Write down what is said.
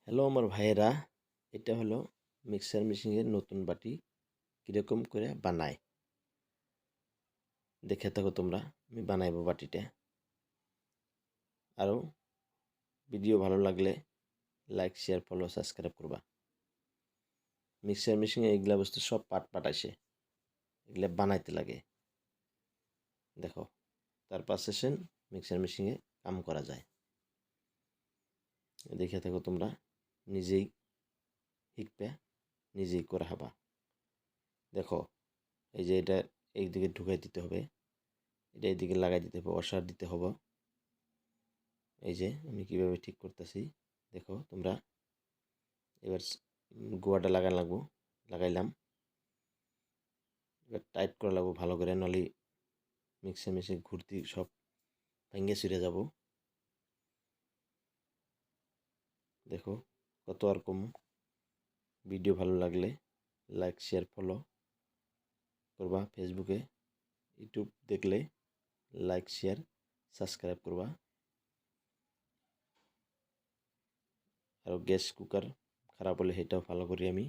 Hello আমার ভাইয়েরা, এটা হলো মিক্সার মেশিনের নতুন বাটি কীরকম করে বানায় দেখে থাকো তোমরা। আমি বানাইবো বাটিটা। আরও ভিডিও ভালো লাগলে লাইক শেয়ার ফলো সাবস্ক্রাইব করবা। মিক্সার মেশিনে এইগুলা বস্তু সব পাট আসে, এগুলা বানাইতে লাগে। দেখো, তার পাশে মিক্সার মেশিনে কাম করা যায়। দেখে থাকো তোমরা, নিজেই শিখবে, নিজেই করে হাবা। দেখো, এই যে এটা এইদিকে ঢুকাই দিতে হবে, এটা এইদিকে লাগাই দিতে হবে, অসার দিতে হবে। এই যে আমি কিভাবে ঠিক করতেছি দেখো তোমরা। এবার গোয়াটা লাগাইলাম। এবার টাইট করা লাগবো ভালো করে, নলি মিক্সে ঘুরতি সব ভেঙে ছিঁড়ে যাব। দেখো কত আর কম। ভিডিও ভালো লাগলে লাইক শেয়ার ফলো করবা। ফেসবুকে ইউটিউব দেখলে লাইক শেয়ার সাবস্ক্রাইব করবা। আর গ্যাস কুকার খারাপ হলে সেটাও ভালো করি আমি